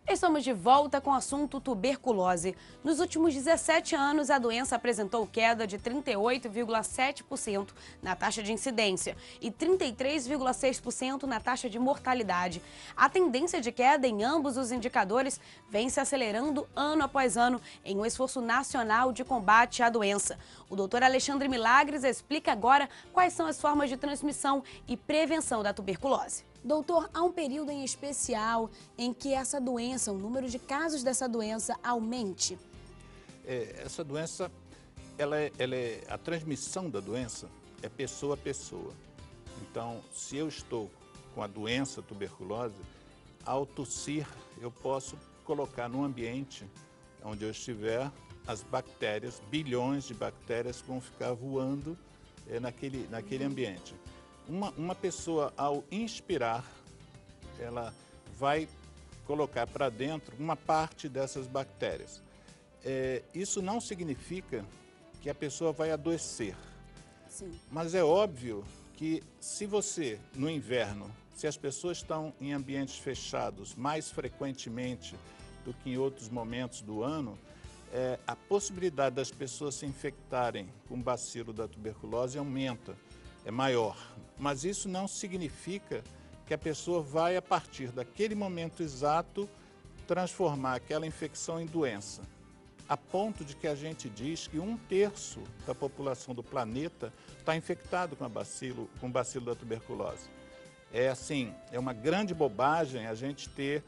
Estamos de volta com o assunto tuberculose. Nos últimos 17 anos, a doença apresentou queda de 38,7% na taxa de incidência e 33,6% na taxa de mortalidade. A tendência de queda em ambos os indicadores vem se acelerando ano após ano em um esforço nacional de combate à doença. O doutor Alexandre Milagres explica agora quais são as formas de transmissão e prevenção da tuberculose. Doutor, há um período em especial em que essa doença, o número de casos dessa doença aumente? Essa doença, a transmissão da doença é pessoa a pessoa. Então, se eu estou com a doença tuberculose, ao tossir, eu posso colocar no ambiente onde eu estiver as bactérias, bilhões de bactérias que vão ficar voando naquele ambiente. Uma pessoa, ao inspirar, ela vai colocar para dentro uma parte dessas bactérias. Isso não significa que a pessoa vai adoecer. Sim. Mas é óbvio que se você, no inverno, se as pessoas estão em ambientes fechados mais frequentemente do que em outros momentos do ano, a possibilidade das pessoas se infectarem com o bacilo da tuberculose aumenta, é maior. Mas isso não significa que a pessoa vai, a partir daquele momento exato, transformar aquela infecção em doença. A ponto de que a gente diz que 1/3 da população do planeta está infectado com o bacilo da tuberculose. É uma grande bobagem a gente ter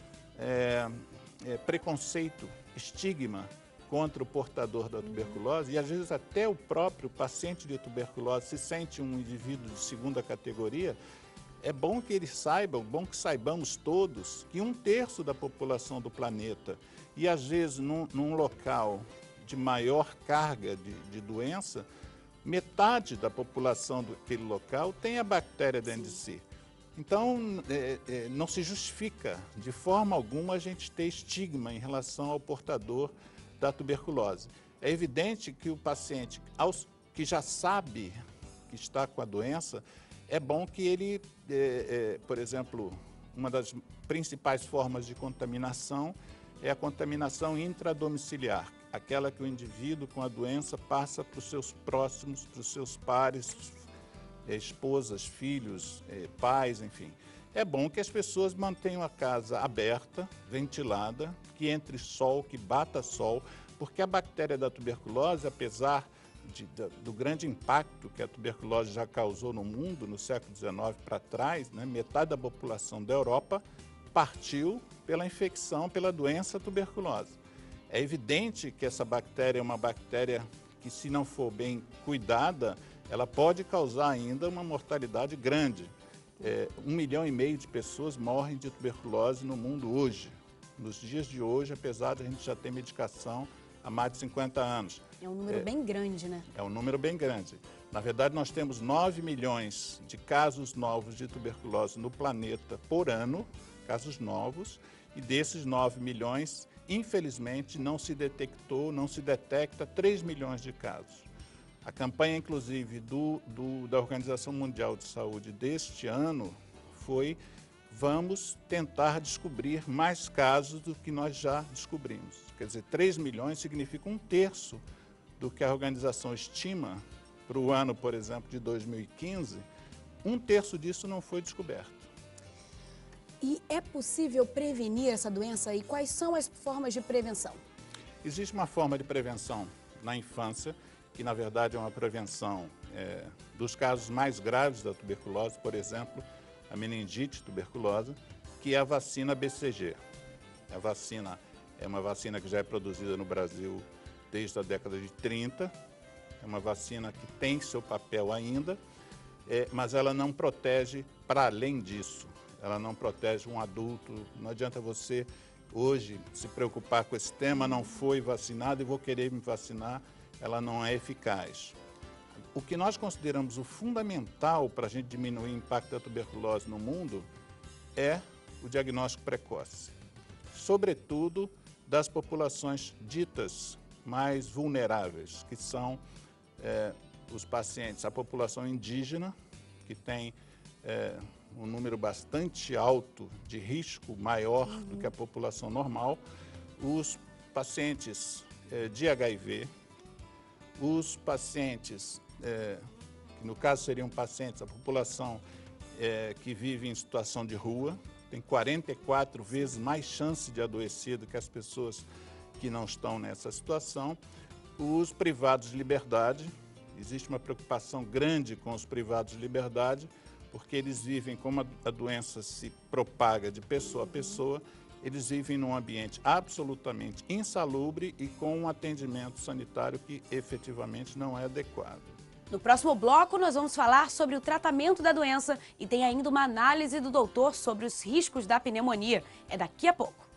preconceito, estigma contra o portador da tuberculose, e às vezes até o próprio paciente de tuberculose se sente um indivíduo de segunda categoria. É bom que eles saibam, bom que saibamos todos, que 1/3 da população do planeta, e às vezes num local de maior carga de doença, metade da população daquele local tem a bactéria dentro de si. Então, não se justifica de forma alguma a gente ter estigma em relação ao portador da tuberculose. É evidente que o paciente que já sabe que está com a doença, é bom que ele, por exemplo, uma das principais formas de contaminação é a contaminação intradomiciliar, aquela que o indivíduo com a doença passa para os seus próximos, para os seus pares, esposas, filhos, pais, enfim. É bom que as pessoas mantenham a casa aberta, ventilada, que entre sol, que bata sol, porque a bactéria da tuberculose, apesar do grande impacto que a tuberculose já causou no mundo no século XIX para trás, né, metade da população da Europa partiu pela infecção, pela doença tuberculose. É evidente que essa bactéria é uma bactéria que, se não for bem cuidada, ela pode causar ainda uma mortalidade grande. 1,5 milhão de pessoas morrem de tuberculose no mundo hoje. Nos dias de hoje, apesar de a gente já ter medicação há mais de 50 anos. É um número bem grande, né? É um número bem grande. Na verdade, nós temos 9 milhões de casos novos de tuberculose no planeta por ano, casos novos, e desses 9 milhões, infelizmente, não se detectou, não se detecta 3 milhões de casos. A campanha, inclusive, da Organização Mundial de Saúde deste ano foi: vamos tentar descobrir mais casos do que nós já descobrimos. Quer dizer, 3 milhões significa 1/3 do que a organização estima para o ano, por exemplo, de 2015, 1/3 disso não foi descoberto. E é possível prevenir essa doença e quais são as formas de prevenção? Existe uma forma de prevenção na infância, que na verdade é uma prevenção dos casos mais graves da tuberculose, por exemplo, a meningite tuberculosa, que é a vacina BCG. A vacina é uma vacina que já é produzida no Brasil desde a década de 30, é uma vacina que tem seu papel ainda, mas ela não protege para além disso, ela não protege um adulto. Não adianta você hoje se preocupar com esse tema: não foi vacinado e vou querer me vacinar, ela não é eficaz. O que nós consideramos o fundamental para a gente diminuir o impacto da tuberculose no mundo é o diagnóstico precoce, sobretudo das populações ditas mais vulneráveis, que são os pacientes, a população indígena, que tem um número bastante alto de risco, maior do que a população normal, os pacientes de HIV, os pacientes, que no caso seriam pacientes, a população que vive em situação de rua, tem 44 vezes mais chance de adoecer do que as pessoas que não estão nessa situação. Os privados de liberdade, existe uma preocupação grande com os privados de liberdade, porque eles vivem, como a doença se propaga de pessoa a pessoa, eles vivem num ambiente absolutamente insalubre e com um atendimento sanitário que efetivamente não é adequado. No próximo bloco, nós vamos falar sobre o tratamento da doença e tem ainda uma análise do doutor sobre os riscos da pneumonia. É daqui a pouco.